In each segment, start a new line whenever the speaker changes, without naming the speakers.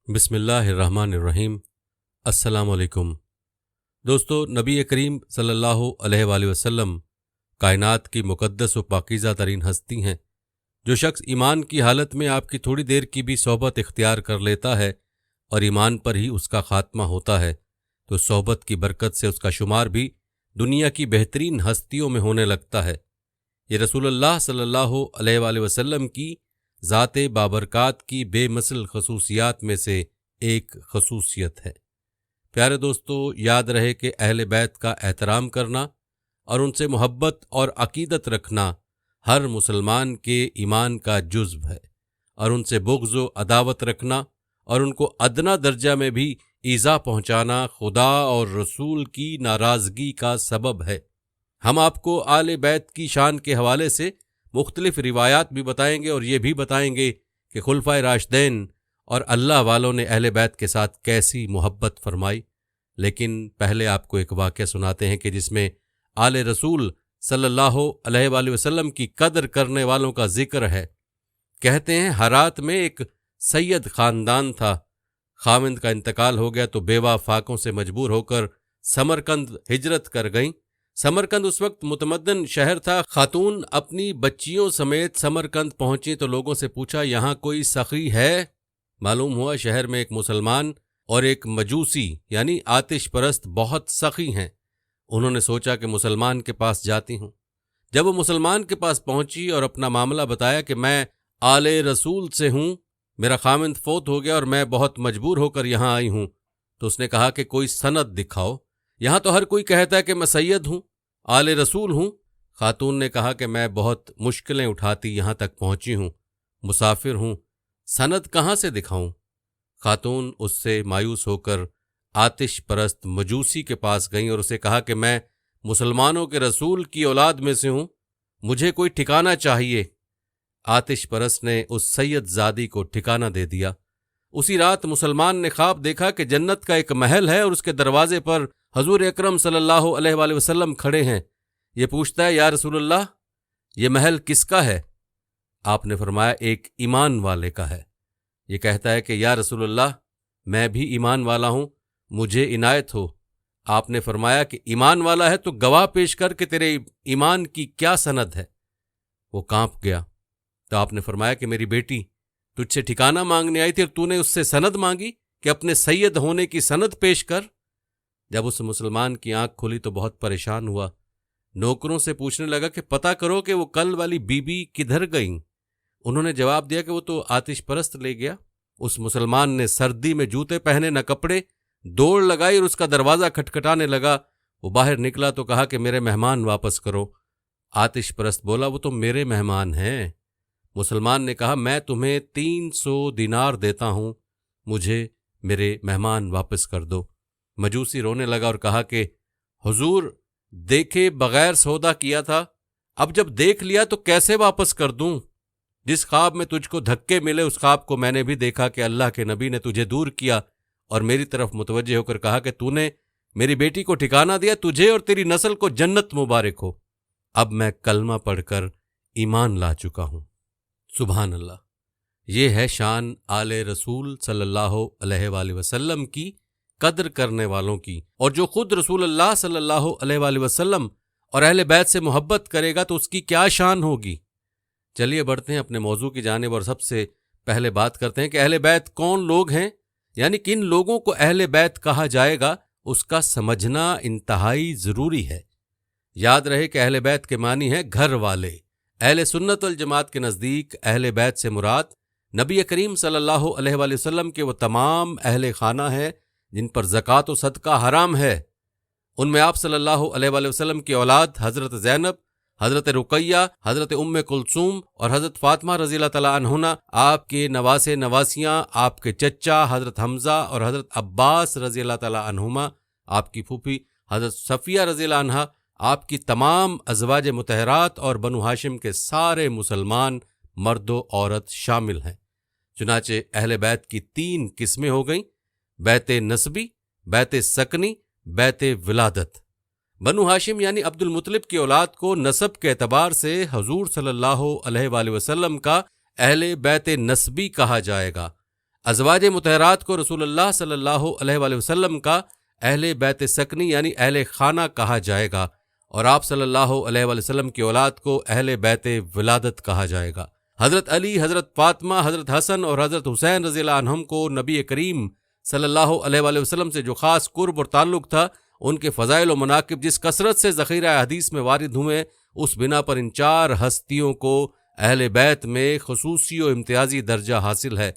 بسم اللہ الرحمن الرحیم۔ السلام علیکم دوستو، نبی کریم صلی اللہ علیہ وآلہ وسلم کائنات کی مقدس و پاکیزہ ترین ہستی ہیں۔ جو شخص ایمان کی حالت میں آپ کی تھوڑی دیر کی بھی صحبت اختیار کر لیتا ہے اور ایمان پر ہی اس کا خاتمہ ہوتا ہے تو صحبت کی برکت سے اس کا شمار بھی دنیا کی بہترین ہستیوں میں ہونے لگتا ہے۔ یہ رسول اللہ صلی اللہ علیہ وآلہ وسلم کی ذات بابرکات کی بے مثل خصوصیات میں سے ایک خصوصیت ہے۔ پیارے دوستو، یاد رہے کہ اہل بیت کا احترام کرنا اور ان سے محبت اور عقیدت رکھنا ہر مسلمان کے ایمان کا جزو ہے، اور ان سے بغض و عداوت رکھنا اور ان کو ادنا درجہ میں بھی ایذا پہنچانا خدا اور رسول کی ناراضگی کا سبب ہے۔ ہم آپ کو آل بیت کی شان کے حوالے سے مختلف روایات بھی بتائیں گے اور یہ بھی بتائیں گے کہ خلفائے راشدین اور اللہ والوں نے اہل بیت کے ساتھ کیسی محبت فرمائی۔ لیکن پہلے آپ کو ایک واقعہ سناتے ہیں کہ جس میں آل رسول صلی اللہ علیہ وآلہ وسلم کی قدر کرنے والوں کا ذکر ہے۔ کہتے ہیں ہرات میں ایک سید خاندان تھا، خاوند کا انتقال ہو گیا تو بیوہ فاقوں سے مجبور ہو کر سمرقند ہجرت کر گئیں۔ سمرقند اس وقت متمدن شہر تھا۔ خاتون اپنی بچیوں سمیت سمرقند پہنچی تو لوگوں سے پوچھا یہاں کوئی سخی ہے؟ معلوم ہوا شہر میں ایک مسلمان اور ایک مجوسی یعنی آتش پرست بہت سخی ہیں۔ انہوں نے سوچا کہ مسلمان کے پاس جاتی ہوں۔ جب وہ مسلمان کے پاس پہنچی اور اپنا معاملہ بتایا کہ میں آل رسول سے ہوں، میرا خاوند فوت ہو گیا اور میں بہت مجبور ہو کر یہاں آئی ہوں، تو اس نے کہا کہ کوئی سند دکھاؤ، یہاں تو ہر کوئی کہتا ہے کہ میں سید ہوں، آل رسول ہوں۔ خاتون نے کہا کہ میں بہت مشکلیں اٹھاتی یہاں تک پہنچی ہوں، مسافر ہوں، سند کہاں سے دکھاؤں؟ خاتون اس سے مایوس ہو کر آتش پرست مجوسی کے پاس گئیں اور اسے کہا کہ میں مسلمانوں کے رسول کی اولاد میں سے ہوں، مجھے کوئی ٹھکانہ چاہیے۔ آتش پرست نے اس سید زادی کو ٹھکانہ دے دیا۔ اسی رات مسلمان نے خواب دیکھا کہ جنت کا ایک محل ہے اور اس کے دروازے پر حضور اکرم صلی اللہ علیہ وآلہ وسلم کھڑے ہیں۔ یہ پوچھتا ہے یا رسول اللہ، یہ محل کس کا ہے؟ آپ نے فرمایا ایک ایمان والے کا ہے۔ یہ کہتا ہے کہ یا رسول اللہ، میں بھی ایمان والا ہوں، مجھے عنایت ہو۔ آپ نے فرمایا کہ ایمان والا ہے تو گواہ پیش کر کہ تیرے ایمان کی کیا سند ہے؟ وہ کانپ گیا۔ تو آپ نے فرمایا کہ میری بیٹی تجھ سے ٹھکانہ مانگنے آئی تھی اور تو نے اس سے سند مانگی کہ اپنے سید ہونے کی سند پیش کر۔ جب اس مسلمان کی آنکھ کھلی تو بہت پریشان ہوا، نوکروں سے پوچھنے لگا کہ پتہ کرو کہ وہ کل والی بی بی کدھر گئیں۔ انہوں نے جواب دیا کہ وہ تو آتش پرست لے گیا۔ اس مسلمان نے سردی میں جوتے پہنے نہ کپڑے، دوڑ لگائی اور اس کا دروازہ کھٹکھٹانے لگا۔ وہ باہر نکلا تو کہا کہ میرے مہمان واپس کرو۔ آتش پرست بولا وہ تو میرے مہمان ہیں۔ مسلمان نے کہا میں تمہیں 300 دینار دیتا ہوں، مجھے میرے مہمان واپس کر دو۔ مجوسی رونے لگا اور کہا کہ حضور دیکھے بغیر سودا کیا تھا، اب جب دیکھ لیا تو کیسے واپس کر دوں؟ جس خواب میں تجھ کو دھکے ملے اس خواب کو میں نے بھی دیکھا کہ اللہ کے نبی نے تجھے دور کیا اور میری طرف متوجہ ہو کر کہا کہ تو نے میری بیٹی کو ٹھکانہ دیا، تجھے اور تیری نسل کو جنت مبارک ہو۔ اب میں کلمہ پڑھ کر ایمان لا چکا ہوں۔ سبحان اللہ۔ یہ ہے شان آل رسول صلی اللہ علیہ وآلہ وسلم کی، قدر کرنے والوں کی، اور جو خود رسول اللہ صلی اللہ علیہ وآلہ وسلم اور اہل بیت سے محبت کرے گا تو اس کی کیا شان ہوگی۔ چلیے بڑھتے ہیں اپنے موضوع کی جانب اور سب سے پہلے بات کرتے ہیں کہ اہل بیت کون لوگ ہیں، یعنی کن لوگوں کو اہل بیت کہا جائے گا، اس کا سمجھنا انتہائی ضروری ہے۔ یاد رہے کہ اہل بیت کے معنی ہیں گھر والے۔ اہل سنت والجماعت کے نزدیک اہل بیت سے مراد نبی کریم صلی اللہ علیہ وآلہ وسلم کے وہ تمام اہل خانہ ہیں جن پر زکوٰۃ و صدقہ حرام ہے۔ ان میں آپ صلی اللہ علیہ وآلہ وسلم کی اولاد حضرت زینب، حضرت رقیہ، حضرت ام کلثوم اور حضرت فاطمہ رضی اللہ تعالیٰ عنہا، آپ کے نواسے نواسیاں، آپ کے چچا حضرت حمزہ اور حضرت عباس رضی اللہ تعالیٰ عنہما، آپ کی پھوپھی حضرت صفیہ رضی اللہ عنہا، آپ کی تمام ازواج مطہرات اور بنو ہاشم کے سارے مسلمان مرد و عورت شامل ہیں۔ چنانچہ اہل بیت کی 3 قسمیں ہو گئیں، بیت نسبی، بیت سکنی، بیت ولادت۔ بنو ہاشم یعنی عبد المطلب کی اولاد کو نسب کے اعتبار سے حضور صلی اللہ علیہ وآلہ وسلم کا اہل بیت نسبی کہا جائے گا۔ ازواج مطہرات کو رسول اللہ صلی اللہ علیہ وآلہ وسلم کا اہل بیت سکنی یعنی اہل خانہ کہا جائے گا، اور آپ صلی اللہ علیہ وآلہ وسلم کی اولاد کو اہل بیت ولادت کہا جائے گا۔ حضرت علی، حضرت فاطمہ، حضرت حسن اور حضرت حسین رضی اللہ عنہم کو نبی کریم صلی اللہ علیہ وآلہ وسلم سے جو خاص قرب اور تعلق تھا، ان کے فضائل و مناقب جس کثرت سے ذخیرہ حدیث میں وارد ہوئے، اس بنا پر ان چار ہستیوں کو اہل بیت میں خصوصی و امتیازی درجہ حاصل ہے۔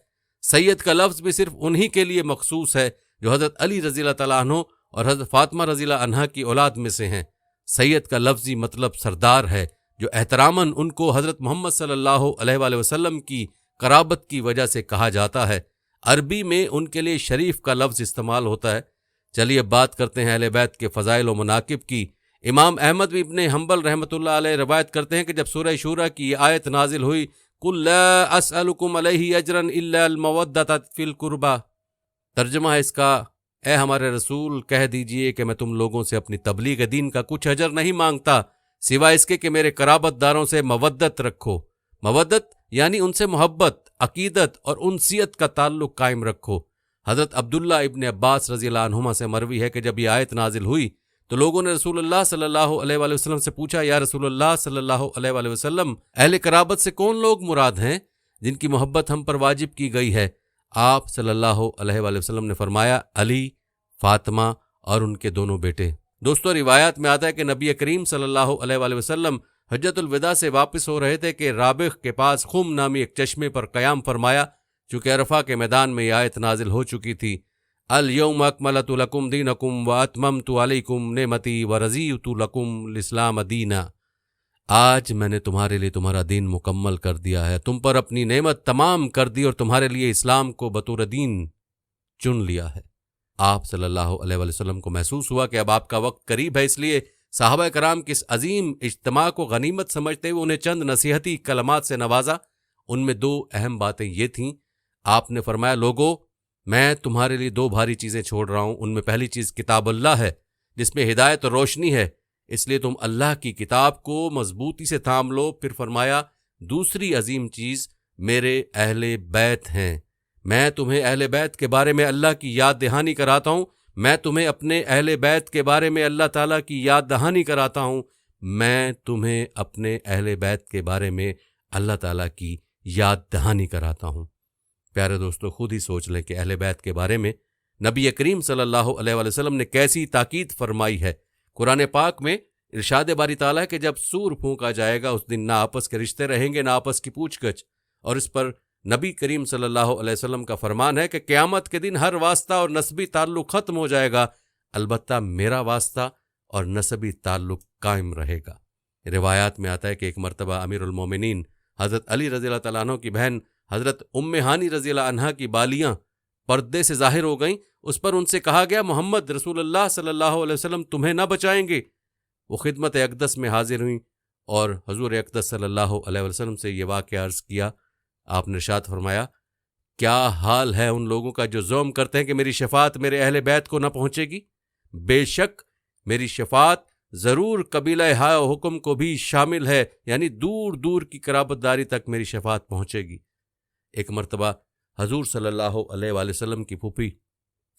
سید کا لفظ بھی صرف انہی کے لیے مخصوص ہے جو حضرت علی رضی اللہ تعالیٰ عنہ اور حضرت فاطمہ رضی اللہ عنہا کی اولاد میں سے ہیں۔ سید کا لفظی مطلب سردار ہے، جو احتراماً ان کو حضرت محمد صلی اللہ علیہ وآلہ وسلم کی قرابت کی وجہ سے کہا جاتا ہے۔ عربی میں ان کے لیے شریف کا لفظ استعمال ہوتا ہے۔ چلیے اب بات کرتے ہیں اہل بیت کے فضائل و مناقب کی۔ امام احمد ابن حنبل رحمۃ اللہ علیہ روایت کرتے ہیں کہ جب سورہ شورى کی یہ آیت نازل ہوئی، قُل لَا أَسْأَلُكُمْ عَلَيْهِ أَجْرًا إِلَّا الْمَوَدَّةَ فِي الْقُرْبَى، ترجمہ ہے اس کا، اے ہمارے رسول کہہ دیجئے کہ میں تم لوگوں سے اپنی تبلیغ دین کا کچھ اجر نہیں مانگتا سوائے اس کے کہ میرے قرابت داروں سے مودت رکھو۔ مودت یعنی ان سے محبت، عقیدت اور انسیت کا تعلق قائم رکھو۔ حضرت عبداللہ ابن عباس رضی اللہ عنہما سے مروی ہے کہ جب یہ آیت نازل ہوئی تو لوگوں نے رسول اللہ صلی اللہ علیہ وآلہ وسلم سے پوچھا، یا رسول اللہ صلی اللہ علیہ وآلہ وسلم، اہل قرابت سے کون لوگ مراد ہیں جن کی محبت ہم پر واجب کی گئی ہے؟ آپ صلی اللہ علیہ وآلہ وسلم نے فرمایا، علی، فاطمہ اور ان کے دونوں بیٹے۔ دوستو، روایات میں آتا ہے کہ نبی کریم صلی اللہ علیہ وآلہ وسلم حجۃ الوداع سے واپس ہو رہے تھے کہ رابغ کے پاس خم نامی ایک چشمے پر قیام فرمایا، چونکہ عرفہ کے میدان میں یہ آیت نازل ہو چکی تھی، الیوم اکملت لکم دینکم واتممت علیکم نعمتی ورضیت لکم الاسلام دینا، آج میں نے تمہارے لیے تمہارا دین مکمل کر دیا ہے، تم پر اپنی نعمت تمام کر دی اور تمہارے لیے اسلام کو بطور دین چن لیا ہے۔ آپ صلی اللہ علیہ وآلہ وسلم کو محسوس ہوا کہ اب آپ کا وقت قریب ہے، اس لیے صحابہ کرام کی اس عظیم اجتماع کو غنیمت سمجھتے ہوئے انہیں چند نصیحتی کلمات سے نوازا۔ ان میں دو اہم باتیں یہ تھیں، آپ نے فرمایا، لوگو، میں تمہارے لیے دو بھاری چیزیں چھوڑ رہا ہوں، ان میں پہلی چیز کتاب اللہ ہے جس میں ہدایت اور روشنی ہے، اس لیے تم اللہ کی کتاب کو مضبوطی سے تھام لو۔ پھر فرمایا، دوسری عظیم چیز میرے اہل بیت ہیں، میں تمہیں اہل بیت کے بارے میں اللہ کی یاد دہانی کراتا ہوں، میں تمہیں اپنے اہل بیت کے بارے میں اللہ تعالیٰ کی یاد دہانی کراتا ہوں، میں تمہیں اپنے اہل بیت کے بارے میں اللہ تعالیٰ کی یاد دہانی کراتا ہوں۔ پیارے دوستو، خود ہی سوچ لیں کہ اہل بیت کے بارے میں نبی کریم صلی اللہ علیہ وآلہ وسلم نے کیسی تاکید فرمائی ہے۔ قرآن پاک میں ارشاد باری تعالیٰ ہے کہ جب سور پھونکا جائے گا اس دن نہ آپس کے رشتے رہیں گے نہ آپس کی پوچھ گچھ، اور اس پر نبی کریم صلی اللہ علیہ وسلم کا فرمان ہے کہ قیامت کے دن ہر واسطہ اور نسبی تعلق ختم ہو جائے گا، البتہ میرا واسطہ اور نسبی تعلق قائم رہے گا۔ روایات میں آتا ہے کہ ایک مرتبہ امیر المومنین حضرت علی رضی اللہ تعالیٰ عنہ کی بہن حضرت ام ہانی رضی اللہ عنہا کی بالیاں پردے سے ظاہر ہو گئیں، اس پر ان سے کہا گیا، محمد رسول اللہ صلی اللہ علیہ وسلم تمہیں نہ بچائیں گے۔ وہ خدمت اقدس میں حاضر ہوئیں اور حضور اقدس صلی اللہ علیہ وسلم سے یہ واقعہ عرض کیا۔ آپ نے ارشاد فرمایا، کیا حال ہے ان لوگوں کا جو زعم کرتے ہیں کہ میری شفاعت میرے اہل بیت کو نہ پہنچے گی؟ بے شک میری شفاعت ضرور قبیلہ ہائے و حکم کو بھی شامل ہے، یعنی دور دور کی قرابت داری تک میری شفاعت پہنچے گی۔ ایک مرتبہ حضور صلی اللہ علیہ وآلہ وسلم کی پھوپھی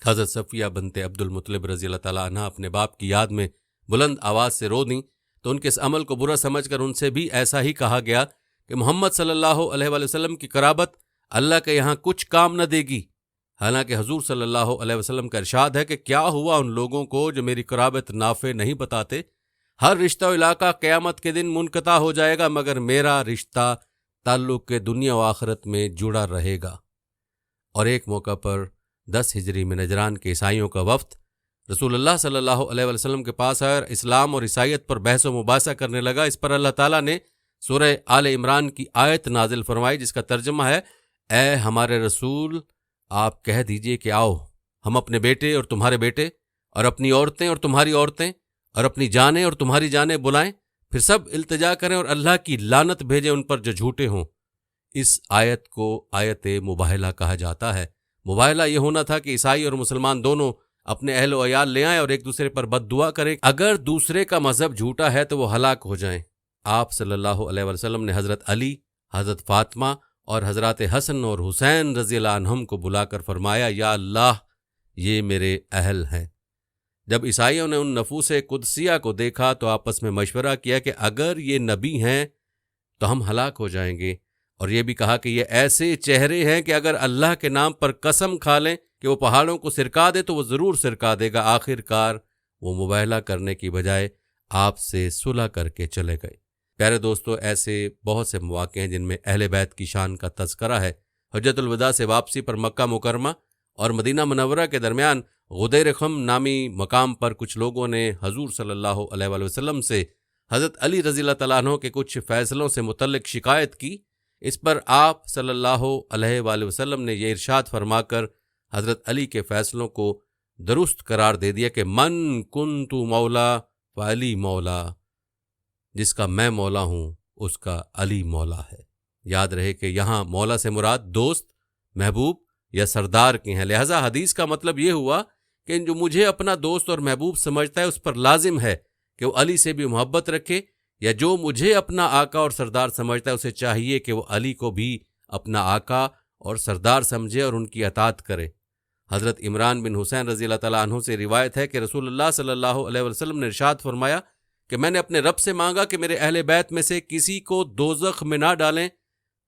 حضرت صفیہ بنت عبد المطلب رضی اللہ تعالیٰ عنہ اپنے باپ کی یاد میں بلند آواز سے رو دیں تو ان کے اس عمل کو برا سمجھ کر ان سے بھی ایسا ہی کہا گیا کہ محمد صلی اللہ علیہ وآلہ وسلم کی قرابت اللہ کے یہاں کچھ کام نہ دے گی۔ حالانکہ حضور صلی اللہ علیہ وسلم کا ارشاد ہے کہ کیا ہوا ان لوگوں کو جو میری قرابت نافع نہیں بتاتے، ہر رشتہ و علاقہ قیامت کے دن منقطع ہو جائے گا مگر میرا رشتہ تعلق کے دنیا و آخرت میں جڑا رہے گا۔ اور ایک موقع پر 10 ہجری میں نجران کے عیسائیوں کا وفد رسول اللہ صلی اللہ علیہ وسلم کے پاس آیا، اسلام اور عیسائیت پر بحث و مباحثہ کرنے لگا۔ اس پر اللہ تعالیٰ نے سورہ آل عمران کی آیت نازل فرمائی جس کا ترجمہ ہے، اے ہمارے رسول آپ کہہ دیجئے کہ آؤ ہم اپنے بیٹے اور تمہارے بیٹے اور اپنی عورتیں اور تمہاری عورتیں اور اپنی جانیں اور تمہاری جانیں بلائیں، پھر سب التجا کریں اور اللہ کی لعنت بھیجیں ان پر جو جھوٹے ہوں۔ اس آیت کو آیت مباہلہ کہا جاتا ہے۔ مباہلہ یہ ہونا تھا کہ عیسائی اور مسلمان دونوں اپنے اہل و عیال لے آئیں اور ایک دوسرے پر بد دعا کریں، اگر دوسرے کا مذہب جھوٹا ہے تو وہ ہلاک ہو جائیں۔ آپ صلی اللہ علیہ وسلم نے حضرت علی، حضرت فاطمہ اور حضرات حسن اور حسین رضی اللہ عنہم کو بلا کر فرمایا یا اللہ یہ میرے اہل ہیں۔ جب عیسائیوں نے ان نفوس قدسیہ کو دیکھا تو آپس میں مشورہ کیا کہ اگر یہ نبی ہیں تو ہم ہلاک ہو جائیں گے، اور یہ بھی کہا کہ یہ ایسے چہرے ہیں کہ اگر اللہ کے نام پر قسم کھا لیں کہ وہ پہاڑوں کو سرکا دے تو وہ ضرور سرکا دے گا۔ آخر کار وہ مباہلہ کرنے کی بجائے آپ سے صلح کر کے چلے گئے۔ پیارے دوستو، ایسے بہت سے مواقع ہیں جن میں اہل بیت کی شان کا تذکرہ ہے۔ حجۃ الوداع سے واپسی پر مکہ مکرمہ اور مدینہ منورہ کے درمیان غدیر خم نامی مقام پر کچھ لوگوں نے حضور صلی اللہ علیہ وآلہ وسلم سے حضرت علی رضی اللہ تعالیٰ عنہ کے کچھ فیصلوں سے متعلق شکایت کی۔ اس پر آپ صلی اللہ علیہ وآلہ وسلم نے یہ ارشاد فرما کر حضرت علی کے فیصلوں کو درست قرار دے دیا کہ من کنت مولا فعلی مولا، جس کا میں مولا ہوں اس کا علی مولا ہے۔ یاد رہے کہ یہاں مولا سے مراد دوست، محبوب یا سردار کی ہیں، لہذا حدیث کا مطلب یہ ہوا کہ جو مجھے اپنا دوست اور محبوب سمجھتا ہے اس پر لازم ہے کہ وہ علی سے بھی محبت رکھے، یا جو مجھے اپنا آقا اور سردار سمجھتا ہے اسے چاہیے کہ وہ علی کو بھی اپنا آقا اور سردار سمجھے اور ان کی اطاعت کرے۔ حضرت عمران بن حسین رضی اللہ تعالیٰ عنہ سے روایت ہے کہ رسول اللہ صلی اللہ علیہ وسلم نے ارشاد فرمایا کہ میں نے اپنے رب سے مانگا کہ میرے اہل بیت میں سے کسی کو دوزخ میں نہ ڈالیں،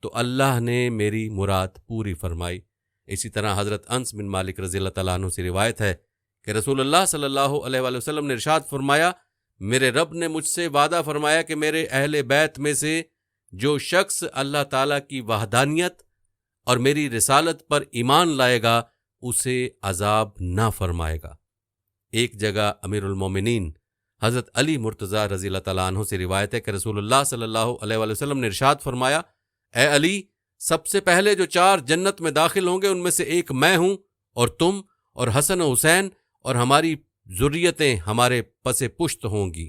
تو اللہ نے میری مراد پوری فرمائی۔ اسی طرح حضرت انس بن مالک رضی اللہ تعالیٰ عنہ سے روایت ہے کہ رسول اللہ صلی اللہ علیہ وآلہ وسلم نے ارشاد فرمایا میرے رب نے مجھ سے وعدہ فرمایا کہ میرے اہل بیت میں سے جو شخص اللہ تعالیٰ کی وحدانیت اور میری رسالت پر ایمان لائے گا اسے عذاب نہ فرمائے گا۔ ایک جگہ امیر المومنین حضرت علی مرتضیٰ رضی اللہ تعالیٰ عنہ سے روایت ہے کہ رسول اللہ صلی اللہ علیہ وآلہ وسلم نے ارشاد فرمایا اے علی، سب سے پہلے جو 4 جنت میں داخل ہوں گے ان میں سے ایک میں ہوں، اور تم اور حسن و حسین اور ہماری ذریتیں ہمارے پس پشت ہوں گی۔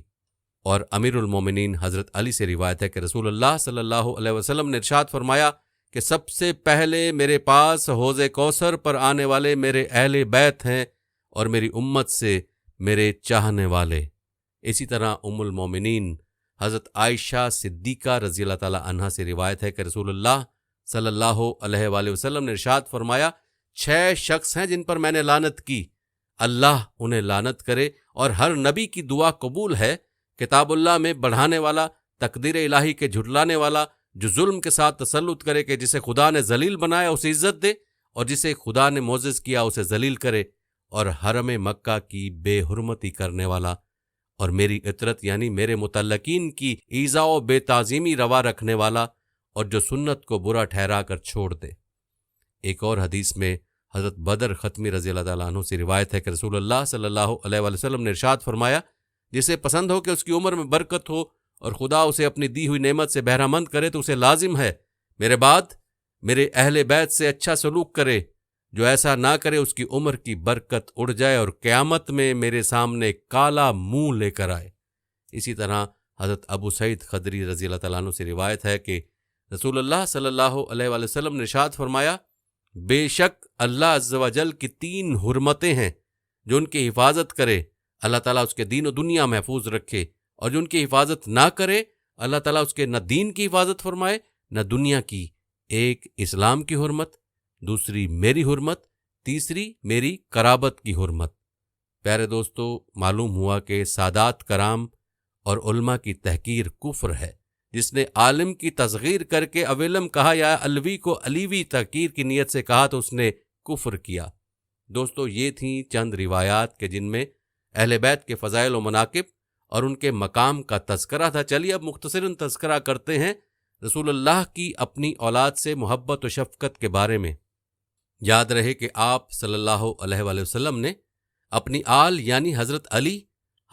اور امیر المومنین حضرت علی سے روایت ہے کہ رسول اللہ صلی اللہ علیہ وسلم نے ارشاد فرمایا کہ سب سے پہلے میرے پاس حوض کوثر پر آنے والے میرے اہل بیت ہیں اور میری امت سے میرے چاہنے والے۔ اسی طرح ام المومنین حضرت عائشہ صدیقہ رضی اللہ تعالی عنہا سے روایت ہے کہ رسول اللہ صلی اللہ علیہ وآلہ وسلم نے ارشاد فرمایا 6 شخص ہیں جن پر میں نے لعنت کی، اللہ انہیں لعنت کرے، اور ہر نبی کی دعا قبول ہے، کتاب اللہ میں بڑھانے والا، تقدیر الہی کے جھٹلانے والا، جو ظلم کے ساتھ تسلط کرے کہ جسے خدا نے ذلیل بنایا اسے عزت دے، اور جسے خدا نے معزز کیا اسے ذلیل کرے، اور حرم مکہ کی بے حرمتی کرنے والا، اور میری عطرت یعنی میرے متعلقین کی ایذا و بے تعظیمی روا رکھنے والا، اور جو سنت کو برا ٹھہرا کر چھوڑ دے۔ ایک اور حدیث میں حضرت بدر ختمی رضی اللہ تعالیٰ عنہ سے روایت ہے کہ رسول اللہ صلی اللہ علیہ وآلہ وسلم نے ارشاد فرمایا جسے پسند ہو کہ اس کی عمر میں برکت ہو اور خدا اسے اپنی دی ہوئی نعمت سے بہرہ مند کرے تو اسے لازم ہے میرے بعد میرے اہل بیت سے اچھا سلوک کرے، جو ایسا نہ کرے اس کی عمر کی برکت اڑ جائے اور قیامت میں میرے سامنے کالا منہ لے کر آئے۔ اسی طرح حضرت ابو سعید خدری رضی اللہ تعالیٰ عنہ سے روایت ہے کہ رسول اللہ صلی اللہ علیہ وآلہ وسلم نے ارشاد فرمایا بے شک اللہ عز و جل کی 3 حرمتیں ہیں، جو ان کی حفاظت کرے اللہ تعالیٰ اس کے دین و دنیا محفوظ رکھے، اور جو ان کی حفاظت نہ کرے اللہ تعالیٰ اس کے نہ دین کی حفاظت فرمائے نہ دنیا کی۔ ایک اسلام کی حرمت، دوسری میری حرمت، تیسری میری قرابت کی حرمت۔ پیارے دوستو، معلوم ہوا کہ سادات کرام اور علماء کی تحقیر کفر ہے۔ جس نے عالم کی تصغیر کر کے اویلم کہا یا الوی کو علیوی تحقیر کی نیت سے کہا تو اس نے کفر کیا۔ دوستو، یہ تھیں چند روایات کہ جن میں اہل بیت کے فضائل و مناقب اور ان کے مقام کا تذکرہ تھا۔ چلیے اب مختصراً تذکرہ کرتے ہیں رسول اللہ کی اپنی اولاد سے محبت و شفقت کے بارے میں۔ یاد رہے کہ آپ صلی اللہ علیہ وآلہ وسلم نے اپنی آل یعنی حضرت علی،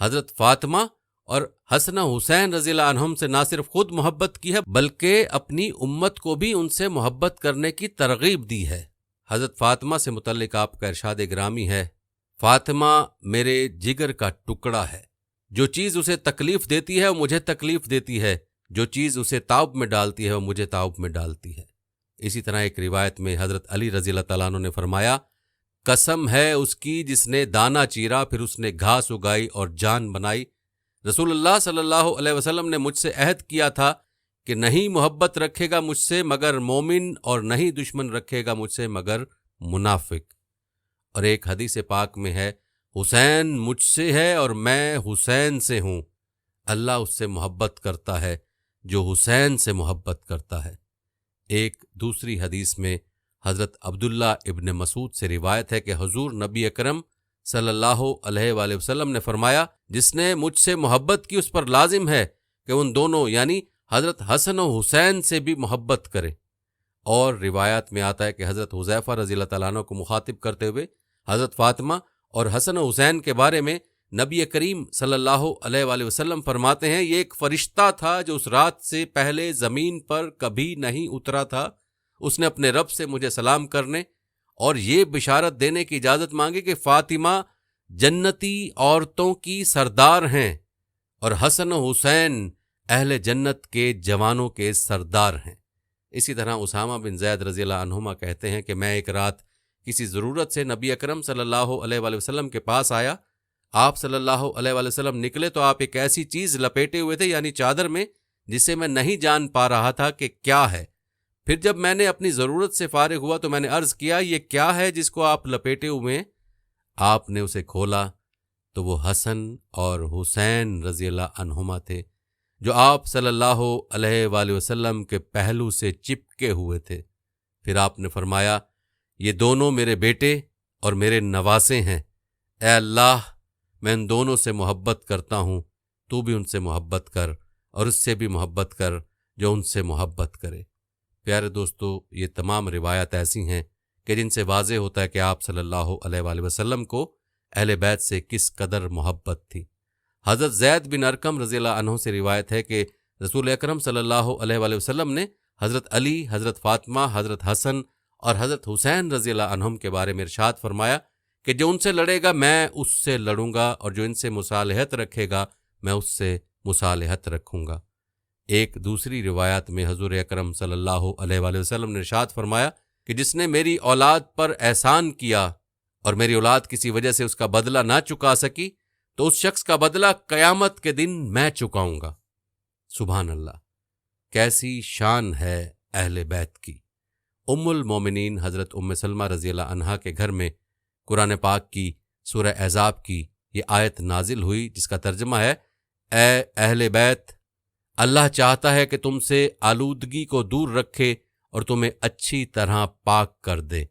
حضرت فاطمہ اور حسن حسین رضی اللہ عنہم سے نہ صرف خود محبت کی ہے بلکہ اپنی امت کو بھی ان سے محبت کرنے کی ترغیب دی ہے۔ حضرت فاطمہ سے متعلق آپ کا ارشاد گرامی ہے فاطمہ میرے جگر کا ٹکڑا ہے، جو چیز اسے تکلیف دیتی ہے وہ مجھے تکلیف دیتی ہے، جو چیز اسے تعب میں ڈالتی ہے وہ مجھے تعب میں ڈالتی ہے۔ اسی طرح ایک روایت میں حضرت علی رضی اللہ تعالیٰ عنہ نے فرمایا قسم ہے اس کی جس نے دانہ چیرا پھر اس نے گھاس اگائی اور جان بنائی۔ رسول اللہ صلی اللہ علیہ وسلم نے مجھ سے عہد کیا تھا کہ نہیں محبت رکھے گا مجھ سے مگر مومن اور نہیں دشمن رکھے گا مجھ سے مگر منافق۔ اور ایک حدیث پاک میں ہے حسین مجھ سے ہے اور میں حسین سے ہوں، اللہ اس سے محبت کرتا ہے جو حسین سے محبت کرتا ہے۔ ایک دوسری حدیث میں حضرت عبداللہ ابن مسعود سے روایت ہے کہ حضور نبی اکرم صلی اللہ علیہ وآلہ وسلم نے فرمایا جس نے مجھ سے محبت کی اس پر لازم ہے کہ ان دونوں یعنی حضرت حسن و حسین سے بھی محبت کرے۔ اور روایات میں آتا ہے کہ حضرت حذیفہ رضی اللہ تعالیٰ عنہ کو مخاطب کرتے ہوئے حضرت فاطمہ اور حسن و حسین کے بارے میں نبی کریم صلی اللہ علیہ وآلہ وسلم فرماتے ہیں یہ ایک فرشتہ تھا جو اس رات سے پہلے زمین پر کبھی نہیں اترا تھا، اس نے اپنے رب سے مجھے سلام کرنے اور یہ بشارت دینے کی اجازت مانگی کہ فاطمہ جنتی عورتوں کی سردار ہیں اور حسن و حسین اہل جنت کے جوانوں کے سردار ہیں۔ اسی طرح اسامہ بن زید رضی اللہ عنہما کہتے ہیں کہ میں ایک رات کسی ضرورت سے نبی اکرم صلی اللہ علیہ وآلہ وسلم کے پاس آیا، آپ صلی اللہ علیہ وآلہ وسلم نکلے تو آپ ایک ایسی چیز لپیٹے ہوئے تھے یعنی چادر میں جسے میں نہیں جان پا رہا تھا کہ کیا ہے۔ پھر جب میں نے اپنی ضرورت سے فارغ ہوا تو میں نے عرض کیا یہ کیا ہے جس کو آپ لپیٹے ہوئے ہیں؟ آپ نے اسے کھولا تو وہ حسن اور حسین رضی اللہ عنہما تھے جو آپ صلی اللہ علیہ وآلہ وسلم کے پہلو سے چپکے ہوئے تھے۔ پھر آپ نے فرمایا یہ دونوں میرے بیٹے اور میرے نواسے ہیں، اے اللہ میں ان دونوں سے محبت کرتا ہوں، تو بھی ان سے محبت کر اور اس سے بھی محبت کر جو ان سے محبت کرے۔ پیارے دوستو، یہ تمام روایات ایسی ہیں کہ جن سے واضح ہوتا ہے کہ آپ صلی اللہ علیہ وآلہ وسلم کو اہل بیت سے کس قدر محبت تھی۔ حضرت زید بن ارقم رضی اللہ عنہ سے روایت ہے کہ رسول اکرم صلی اللہ علیہ وآلہ وسلم نے حضرت علی، حضرت فاطمہ، حضرت حسن اور حضرت حسین رضی اللہ عنہم کے بارے میں ارشاد فرمایا کہ جو ان سے لڑے گا میں اس سے لڑوں گا اور جو ان سے مصالحت رکھے گا میں اس سے مصالحت رکھوں گا۔ ایک دوسری روایت میں حضور اکرم صلی اللہ علیہ وآلہ وسلم نے ارشاد فرمایا کہ جس نے میری اولاد پر احسان کیا اور میری اولاد کسی وجہ سے اس کا بدلہ نہ چکا سکی تو اس شخص کا بدلہ قیامت کے دن میں چکاؤں گا۔ سبحان اللہ، کیسی شان ہے اہل بیت کی۔ ام المومنین حضرت ام سلمہ رضی اللہ عنہا کے گھر میں قرآن پاک کی سورہ احزاب کی یہ آیت نازل ہوئی جس کا ترجمہ ہے اے اہل بیت، اللہ چاہتا ہے کہ تم سے آلودگی کو دور رکھے اور تمہیں اچھی طرح پاک کر دے۔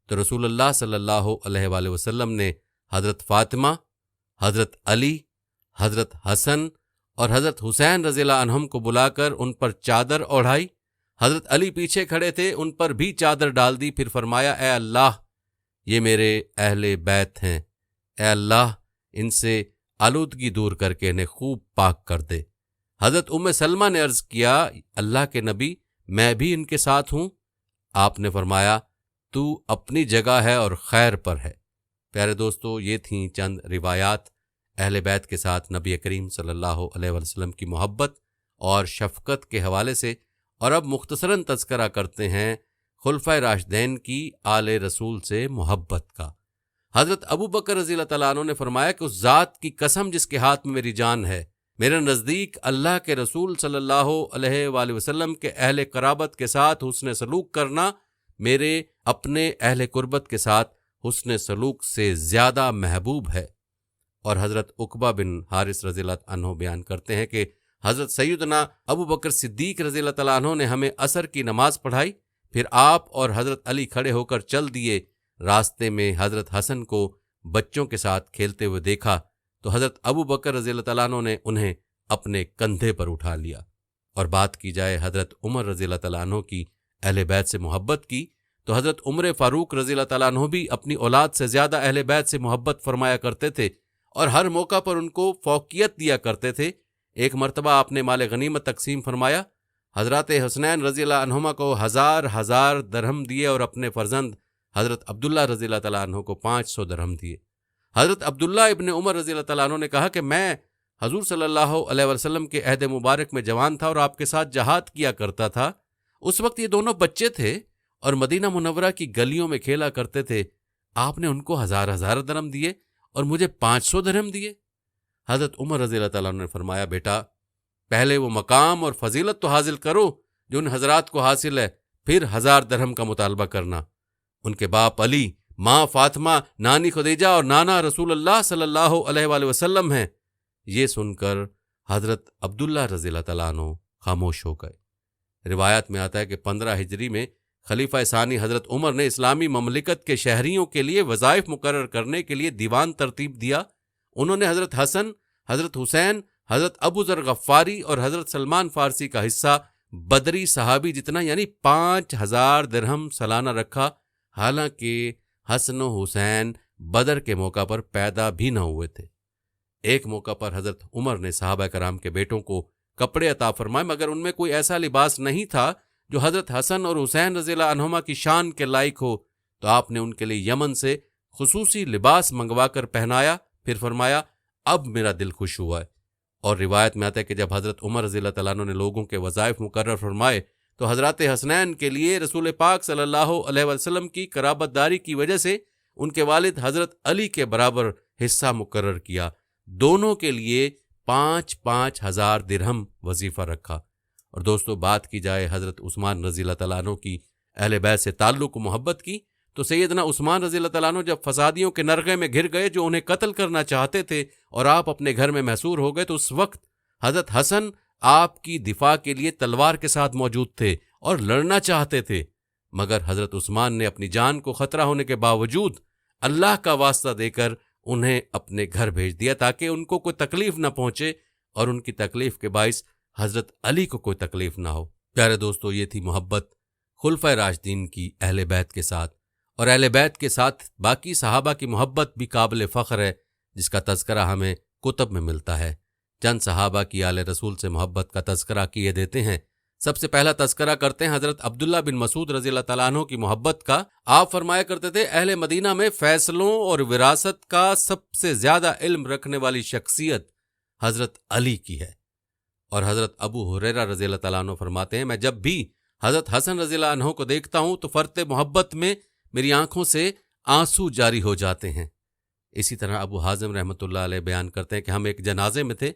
تو رسول اللہ صلی اللہ علیہ وآلہ وسلم نے حضرت فاطمہ، حضرت علی، حضرت حسن اور حضرت حسین رضی اللہ عنہم کو بلا کر ان پر چادر اوڑھائی۔ حضرت علی پیچھے کھڑے تھے، ان پر بھی چادر ڈال دی، پھر فرمایا اے اللہ یہ میرے اہل بیت ہیں، اے اللہ ان سے آلودگی دور کر کے انہیں خوب پاک کر دے۔ حضرت ام سلمہ نے عرض کیا اللہ کے نبی میں بھی ان کے ساتھ ہوں؟ آپ نے فرمایا تو اپنی جگہ ہے اور خیر پر ہے۔ پیارے دوستو، یہ تھیں چند روایات اہل بیت کے ساتھ نبی کریم صلی اللہ علیہ وسلم کی محبت اور شفقت کے حوالے سے، اور اب مختصراً تذکرہ کرتے ہیں خلفائے راشدین کی آل رسول سے محبت کا۔ حضرت ابو بکر رضی اللہ تعالیٰ عنہ نے فرمایا کہ اس ذات کی قسم جس کے ہاتھ میں میری جان ہے، میرے نزدیک اللہ کے رسول صلی اللہ علیہ وآلہ وسلم کے اہل قرابت کے ساتھ حسن سلوک کرنا میرے اپنے اہل قربت کے ساتھ حسن سلوک سے زیادہ محبوب ہے۔ اور حضرت عقبہ بن حارث رضی اللہ عنہ بیان کرتے ہیں کہ حضرت سیدنا ابو بکر صدیق رضی اللہ تعالیٰ عنہ نے ہمیں عصر کی نماز پڑھائی، پھر آپ اور حضرت علی کھڑے ہو کر چل دیے۔ راستے میں حضرت حسن کو بچوں کے ساتھ کھیلتے ہوئے دیکھا تو حضرت ابو بکر رضی اللہ تعالیٰ عنہ نے انہیں اپنے کندھے پر اٹھا لیا۔ اور بات کی جائے حضرت عمر رضی اللہ تعالیٰ عنہ کی اہل بیت سے محبت کی تو حضرت عمر فاروق رضی اللہ تعالیٰ عنہ بھی اپنی اولاد سے زیادہ اہل بیت سے محبت فرمایا کرتے تھے اور ہر موقع پر ان کو فوقیت دیا کرتے تھے۔ ایک مرتبہ آپ نے مال غنیمت تقسیم فرمایا، حضرات حسنین رضی اللہ عنہما کو 1000 درہم دیے اور اپنے فرزند حضرت عبداللہ رضی اللہ تعالیٰ عنہ کو 500 درہم دیے۔ حضرت عبداللہ ابن عمر رضی اللہ تعالیٰ عنہ نے کہا کہ میں حضور صلی اللہ علیہ وسلم کے عہد مبارک میں جوان تھا اور آپ کے ساتھ جہاد کیا کرتا تھا۔ اس وقت یہ دونوں بچے تھے اور مدینہ منورہ کی گلیوں میں کھیلا کرتے تھے، آپ نے ان کو 1000 درہم دیے اور مجھے 500 درہم دیے۔ حضرت عمر رضی اللہ تعالیٰ عنہ نے فرمایا بیٹا پہلے وہ مقام اور فضیلت تو حاصل کرو جو ان حضرات کو حاصل ہے، پھر 1000 درہم کا مطالبہ کرنا۔ ان کے باپ علی، ماں فاطمہ، نانی خدیجہ اور نانا رسول اللہ صلی اللہ علیہ وآلہ وسلم ہیں۔ یہ سن کر حضرت عبداللہ رضی اللہ تعالیٰ عنہ خاموش ہو گئے۔ روایت میں آتا ہے کہ 15 ہجری میں خلیفہ ثانی حضرت عمر نے اسلامی مملکت کے شہریوں کے لیے وظائف مقرر کرنے کے لیے دیوان ترتیب دیا۔ انہوں نے حضرت حسن، حضرت حسین، حضرت ابو ذر غفاری اور حضرت سلمان فارسی کا حصہ بدری صحابی جتنا یعنی 5000 درہم سالانہ رکھا، حالانکہ حسن و حسین بدر کے موقع پر پیدا بھی نہ ہوئے تھے۔ ایک موقع پر حضرت عمر نے صحابہ کرام کے بیٹوں کو کپڑے عطا فرمائے، مگر ان میں کوئی ایسا لباس نہیں تھا جو حضرت حسن اور حسین رضی اللہ عنہما کی شان کے لائق ہو، تو آپ نے ان کے لیے یمن سے خصوصی لباس منگوا کر پہنایا، پھر فرمایا اب میرا دل خوش ہوا ہے۔ اور روایت میں آتا ہے کہ جب حضرت عمر رضی اللہ تعالیٰ عنہ نے لوگوں کے وظائف مقرر فرمائے تو حضرات حسنین کے لیے رسول پاک صلی اللہ علیہ وسلم کی قرابت داری کی وجہ سے ان کے والد حضرت علی کے برابر حصہ مقرر کیا۔ دونوں کے لیے 5,000 درہم وظیفہ رکھا۔ اور دوستو، بات کی جائے حضرت عثمان رضی اللہ تعالیٰ عنہ کی اہل بیت سے تعلق و محبت کی، تو سیدنا عثمان رضی اللہ تعالیٰ عنہ جب فسادیوں کے نرغے میں گھر گئے جو انہیں قتل کرنا چاہتے تھے اور آپ اپنے گھر میں محصور ہو گئے، تو اس وقت حضرت حسن آپ کی دفاع کے لیے تلوار کے ساتھ موجود تھے اور لڑنا چاہتے تھے، مگر حضرت عثمان نے اپنی جان کو خطرہ ہونے کے باوجود اللہ کا واسطہ دے کر انہیں اپنے گھر بھیج دیا تاکہ ان کو کوئی تکلیف نہ پہنچے اور ان کی تکلیف کے باعث حضرت علی کو کوئی تکلیف نہ ہو۔ پیارے دوستو، یہ تھی محبت خلفائے راشدین کی اہل بیت کے ساتھ، اور اہل بیت کے ساتھ باقی صحابہ کی محبت بھی قابل فخر ہے، جس کا تذکرہ ہمیں کتب میں ملتا ہے۔ چند صحابہ کی آل رسول سے محبت کا تذکرہ کیے دیتے ہیں۔ سب سے پہلا تذکرہ کرتے ہیں حضرت عبداللہ بن مسعود رضی اللہ تعالیٰ عنہ کی محبت کا۔ آپ فرمایا کرتے تھے، اہل مدینہ میں فیصلوں اور وراثت کا سب سے زیادہ علم رکھنے والی شخصیت حضرت علی کی ہے۔ اور حضرت ابو ہریرہ رضی اللہ تعالیٰ عنہ فرماتے ہیں، میں جب بھی حضرت حسن رضی اللہ عنہ کو دیکھتا ہوں تو فرط محبت میں میری آنکھوں سے آنسو جاری ہو جاتے ہیں۔ اسی طرح ابو حازم رحمۃ اللہ علیہ بیان کرتے ہیں کہ ہم ایک جنازے میں تھے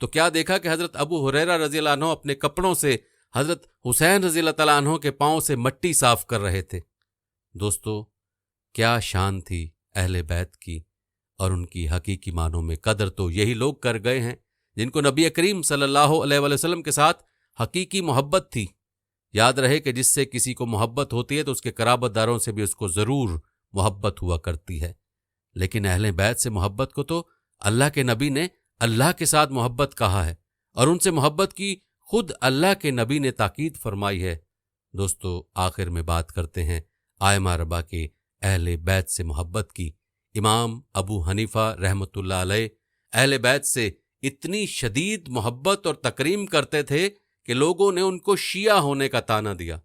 تو کیا دیکھا کہ حضرت ابو ہریرہ رضی اللہ عنہ اپنے کپڑوں سے حضرت حسین رضی اللہ تعالیٰ عنہ کے پاؤں سے مٹی صاف کر رہے تھے۔ دوستو، کیا شان تھی اہل بیت کی، اور ان کی حقیقی معنوں میں قدر تو یہی لوگ کر گئے ہیں جن کو نبی کریم صلی اللہ علیہ وآلہ وسلم کے ساتھ حقیقی محبت تھی۔ یاد رہے کہ جس سے کسی کو محبت ہوتی ہے تو اس کے قرابت داروں سے بھی اس کو ضرور محبت ہوا کرتی ہے، لیکن اہل بیت سے محبت کو تو اللہ کے نبی نے اللہ کے ساتھ محبت کہا ہے، اور ان سے محبت کی خود اللہ کے نبی نے تاکید فرمائی ہے۔ دوستو، آخر میں بات کرتے ہیں ائمہ اربعہ کے اہل بیت سے محبت کی۔ امام ابو حنیفہ رحمۃ اللہ علیہ اہل بیت سے اتنی شدید محبت اور تکریم کرتے تھے کہ لوگوں نے ان کو شیعہ ہونے کا طعنہ دیا۔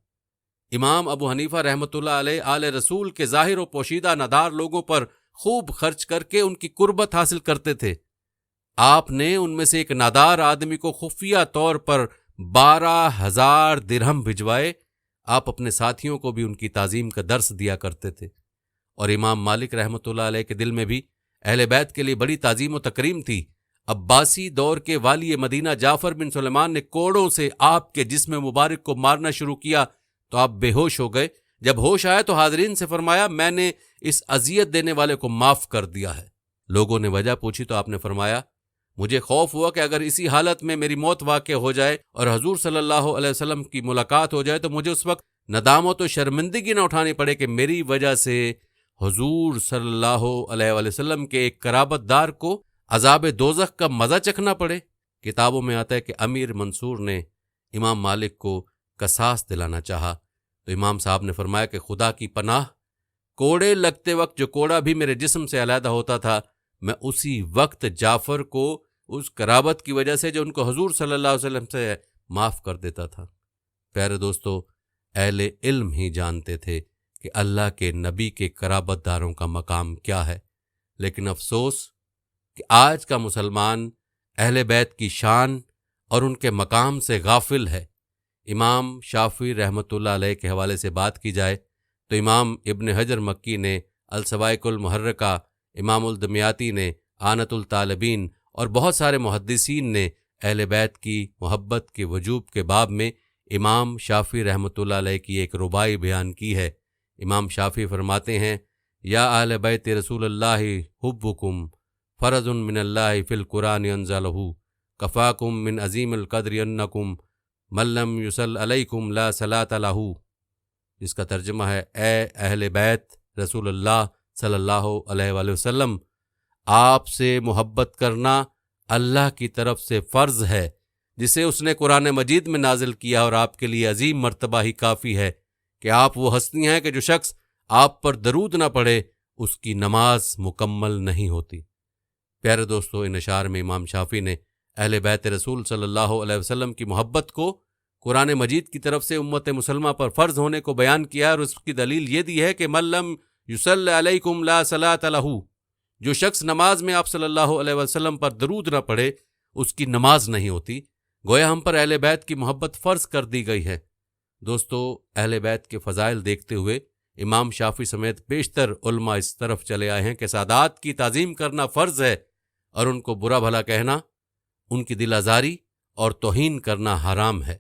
امام ابو حنیفہ رحمۃ اللہ علیہ آل رسول کے ظاہر و پوشیدہ نادار لوگوں پر خوب خرچ کر کے ان کی قربت حاصل کرتے تھے۔ آپ نے ان میں سے ایک نادار آدمی کو خفیہ طور پر 12,000 درہم بھجوائے۔ آپ اپنے ساتھیوں کو بھی ان کی تعظیم کا درس دیا کرتے تھے۔ اور امام مالک رحمۃ اللہ علیہ کے دل میں بھی اہل بیت کے لیے بڑی تعظیم و تکریم تھی۔ عباسی دور کے والی مدینہ جعفر بن سلیمان نے کوڑوں سے آپ کے جسم مبارک کو مارنا شروع کیا تو آپ بے ہوش ہو گئے۔ جب ہوش آیا تو حاضرین سے فرمایا، میں نے اس اذیت دینے والے کو معاف کر دیا ہے۔ لوگوں نے وجہ پوچھی تو آپ نے فرمایا، مجھے خوف ہوا کہ اگر اسی حالت میں میری موت واقع ہو جائے اور حضور صلی اللہ علیہ وسلم کی ملاقات ہو جائے تو مجھے اس وقت ندامت و شرمندگی نہ اٹھانی پڑے کہ میری وجہ سے حضور صلی اللہ علیہ وآلہ وسلم کے ایک قرابت دار کو عذاب دوزخ کا مزہ چکھنا پڑے۔ کتابوں میں آتا ہے کہ امیر منصور نے امام مالک کو قصاص دلانا چاہا تو امام صاحب نے فرمایا کہ خدا کی پناہ، کوڑے لگتے وقت جو کوڑا بھی میرے جسم سے علیحدہ ہوتا تھا، میں اسی وقت جعفر کو اس قرابت کی وجہ سے جو ان کو حضور صلی اللہ علیہ وسلم سے معاف کر دیتا تھا۔ پیارے دوستو، اہل علم ہی جانتے تھے کہ اللہ کے نبی کے قرابت داروں کا مقام کیا ہے، لیکن افسوس کہ آج کا مسلمان اہل بیت کی شان اور ان کے مقام سے غافل ہے۔ امام شافعی رحمۃ اللہ علیہ کے حوالے سے بات کی جائے تو امام ابن حجر مکی نے السوائق المحرکہ، امام الدمیاطی نے آنۃ الطالبین اور بہت سارے محدثین نے اہل بیت کی محبت کے وجوب کے باب میں امام شافعی رحمۃ اللہ علیہ کی ایک ربائی بیان کی ہے۔ امام شافعی فرماتے ہیں، یا اہل بیت رسول اللہ حبکم فرض من اللہ فی القرآن انزلہ کفاکم من عظیم القدر انکم من لم یصل علیکم لا صلاۃ لہ، جس کا ترجمہ ہے، اے اہل بیت رسول اللہ صلی اللہ علیہ وآلہ وسلم، آپ سے محبت کرنا اللہ کی طرف سے فرض ہے جسے اس نے قرآن مجید میں نازل کیا، اور آپ کے لیے عظیم مرتبہ ہی کافی ہے کہ آپ وہ ہستی ہیں کہ جو شخص آپ پر درود نہ پڑھے اس کی نماز مکمل نہیں ہوتی۔ پیارے دوستو، ان اشعار میں امام شافعی نے اہل بیت رسول صلی اللہ علیہ وسلم کی محبت کو قرآن مجید کی طرف سے امت مسلمہ پر فرض ہونے کو بیان کیا، اور اس کی دلیل یہ دی ہے کہ من لم یصلی علیکم لا صلاۃ لہ، جو شخص نماز میں آپ صلی اللہ علیہ وسلم پر درود نہ پڑھے اس کی نماز نہیں ہوتی۔ گویا ہم پر اہل بیت کی محبت فرض کر دی گئی ہے۔ دوستو، اہل بیت کے فضائل دیکھتے ہوئے امام شافعی سمیت بیشتر علماء اس طرف چلے آئے ہیں کہ سادات کی تعظیم کرنا فرض ہے، اور ان کو برا بھلا کہنا، ان کی دل آزاری اور توہین کرنا حرام ہے۔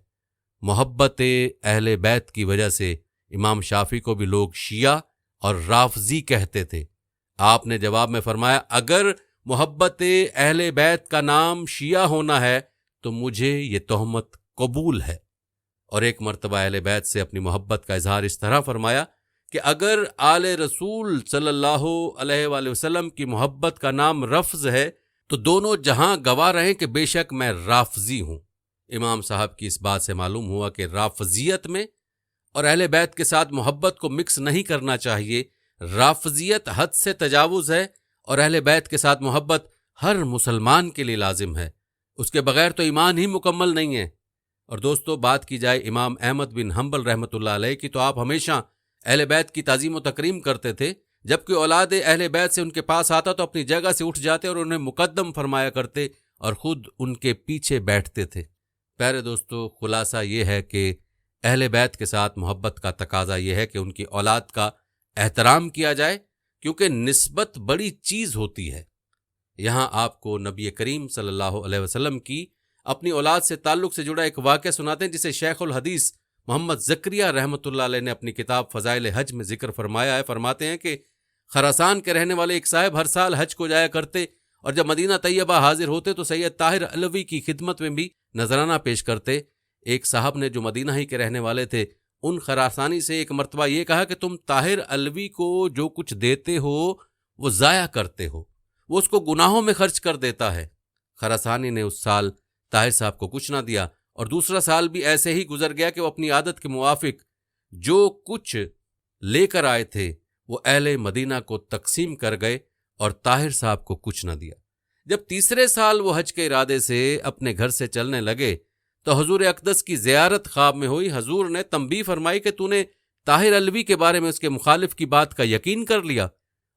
محبت اہل بیت کی وجہ سے امام شافعی کو بھی لوگ شیعہ اور رافضی کہتے تھے۔ آپ نے جواب میں فرمایا، اگر محبت اہل بیت کا نام شیعہ ہونا ہے تو مجھے یہ تہمت قبول ہے۔ اور ایک مرتبہ اہل بیت سے اپنی محبت کا اظہار اس طرح فرمایا کہ اگر آل رسول صلی اللہ علیہ وآلہ وسلم کی محبت کا نام رفض ہے تو دونوں جہاں گواہ رہیں کہ بے شک میں رافضی ہوں۔ امام صاحب کی اس بات سے معلوم ہوا کہ رافضیت میں اور اہل بیت کے ساتھ محبت کو مکس نہیں کرنا چاہیے۔ رافضیت حد سے تجاوز ہے، اور اہل بیت کے ساتھ محبت ہر مسلمان کے لیے لازم ہے، اس کے بغیر تو ایمان ہی مکمل نہیں ہے۔ اور دوستو، بات کی جائے امام احمد بن حنبل رحمۃ اللہ علیہ کی، تو آپ ہمیشہ اہل بیت کی تعظیم و تکریم کرتے تھے۔ جب کوئی اولاد اہل بیت سے ان کے پاس آتا تو اپنی جگہ سے اٹھ جاتے اور انہیں مقدم فرمایا کرتے اور خود ان کے پیچھے بیٹھتے تھے۔ پیارے دوستو، خلاصہ یہ ہے کہ اہل بیت کے ساتھ محبت کا تقاضا یہ ہے کہ ان کی اولاد کا احترام کیا جائے، کیونکہ نسبت بڑی چیز ہوتی ہے۔ یہاں آپ کو نبی کریم صلی اللہ علیہ وسلم کی اپنی اولاد سے تعلق سے جڑا ایک واقعہ سناتے ہیں، جسے شیخ الحدیث محمد زکریہ رحمۃ اللہ علیہ نے اپنی کتاب فضائل حج میں ذکر فرمایا ہے۔ فرماتے ہیں کہ خراسان کے رہنے والے ایک صاحب ہر سال حج کو جایا کرتے، اور جب مدینہ طیبہ حاضر ہوتے تو سید طاہر علوی کی خدمت میں بھی نذرانہ پیش کرتے۔ ایک صاحب نے جو مدینہ ہی کے رہنے والے تھے، ان خراسانی سے ایک مرتبہ یہ کہا کہ تم طاہر علوی کو جو کچھ دیتے ہو وہ ضائع کرتے ہو، وہ اس کو گناہوں میں خرچ کر دیتا ہے۔ خراسانی نے اس سال طاہر صاحب کو کچھ نہ دیا، اور دوسرا سال بھی ایسے ہی گزر گیا کہ وہ اپنی عادت کے موافق جو کچھ لے کر آئے تھے وہ اہل مدینہ کو تقسیم کر گئے اور طاہر صاحب کو کچھ نہ دیا۔ جب تیسرے سال وہ حج کے ارادے سے اپنے گھر سے چلنے لگے تو حضور اقدس کی زیارت خواب میں ہوئی۔ حضور نے تنبیہ فرمائی کہ تو نے طاہر علوی کے بارے میں اس کے مخالف کی بات کا یقین کر لیا،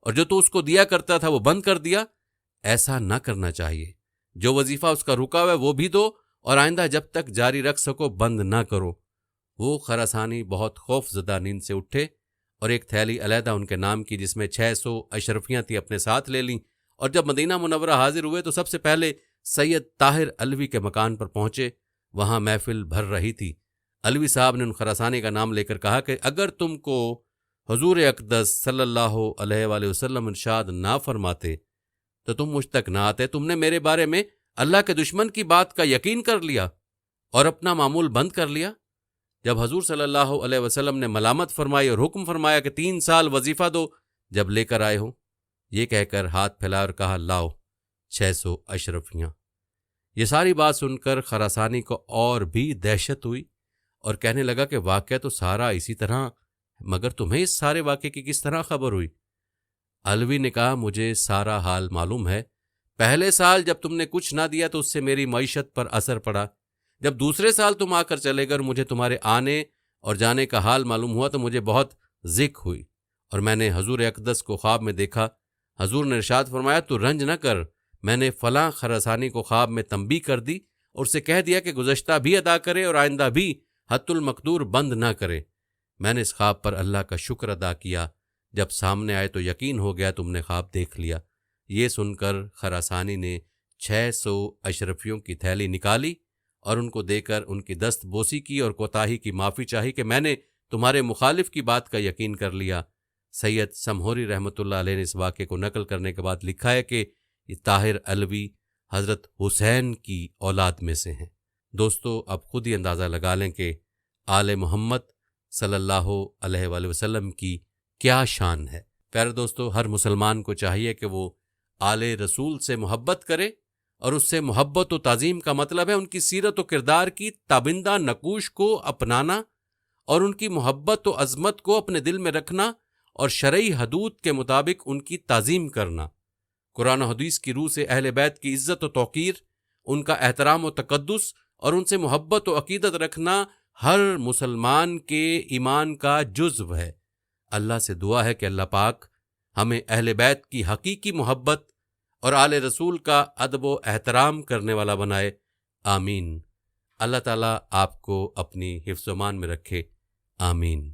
اور جو تو اس کو دیا کرتا تھا وہ بند کر دیا۔ ایسا نہ کرنا چاہیے، جو وظیفہ اس کا رکا ہوا ہے وہ بھی دو، اور آئندہ جب تک جاری رکھ سکو بند نہ کرو۔ وہ خراسانی بہت خوف زدہ نیند سے اٹھے اور ایک تھیلی علیحدہ ان کے نام کی جس میں 600 اشرفیاں تھیں اپنے ساتھ لے لیں، اور جب مدینہ منورہ حاضر ہوئے تو سب سے پہلے سید طاہر علوی کے مکان پر پہنچے۔ وہاں محفل بھر رہی تھی۔ علوی صاحب نے ان خراسانی کا نام لے کر کہا کہ اگر تم کو حضور اقدس صلی اللہ علیہ وآلہ وسلم ارشاد نہ فرماتے تو تم مجھ تک نہ آتے۔ تم نے میرے بارے میں اللہ کے دشمن کی بات کا یقین کر لیا اور اپنا معمول بند کر لیا۔ جب حضور صلی اللہ علیہ وسلم نے ملامت فرمائی اور حکم فرمایا کہ 3 سال وظیفہ دو جب لے کر آئے ہوں، یہ کہہ کر ہاتھ پھیلا اور کہا لاؤ 600 اشرفیاں۔ یہ ساری بات سن کر خراسانی کو اور بھی دہشت ہوئی اور کہنے لگا کہ واقعہ تو سارا اسی طرح، مگر تمہیں اس سارے واقعے کی کس طرح خبر ہوئی؟ علوی نے کہا مجھے سارا حال معلوم ہے۔ پہلے سال جب تم نے کچھ نہ دیا تو اس سے میری معیشت پر اثر پڑا۔ جب دوسرے سال تم آ کر چلے گئے اور مجھے تمہارے آنے اور جانے کا حال معلوم ہوا تو مجھے بہت ذک ہوئی، اور میں نے حضور اقدس کو خواب میں دیکھا۔ حضور نے ارشاد فرمایا تو رنج نہ کر، میں نے فلاں خراسانی کو خواب میں تنبیہ کر دی اور اسے کہہ دیا کہ گزشتہ بھی ادا کرے اور آئندہ بھی حت المقدور بند نہ کرے۔ میں نے اس خواب پر اللہ کا شکر ادا کیا، جب سامنے آئے تو یقین ہو گیا تم نے خواب دیکھ لیا۔ یہ سن کر خراسانی نے 600 اشرفیوں کی تھیلی نکالی اور ان کو دے کر ان کی دست بوسی کی اور کوتاہی کی معافی چاہی کہ میں نے تمہارے مخالف کی بات کا یقین کر لیا۔ سید سمہوری رحمۃ اللہ علیہ نے اس واقعے کو نقل کرنے کے بعد لکھا ہے کہ یہ طاہر علوی حضرت حسین کی اولاد میں سے ہیں۔ دوستو اب خود ہی اندازہ لگا لیں کہ آل محمد صلی اللہ علیہ وآلہ وسلم کی کیا شان ہے۔ پیارے دوستو، ہر مسلمان کو چاہیے کہ وہ آل رسول سے محبت کرے، اور اس سے محبت و تعظیم کا مطلب ہے ان کی سیرت و کردار کی تابندہ نقوش کو اپنانا اور ان کی محبت و عظمت کو اپنے دل میں رکھنا اور شرعی حدود کے مطابق ان کی تعظیم کرنا۔ قرآن و حدیث کی روح سے اہل بیت کی عزت و توقیر، ان کا احترام و تقدس اور ان سے محبت و عقیدت رکھنا ہر مسلمان کے ایمان کا جزو ہے۔ اللہ سے دعا ہے کہ اللہ پاک ہمیں اہل بیت کی حقیقی محبت اور آل رسول کا ادب و احترام کرنے والا بنائے، آمین۔ اللہ تعالیٰ آپ کو اپنی حفظ و امان میں رکھے، آمین۔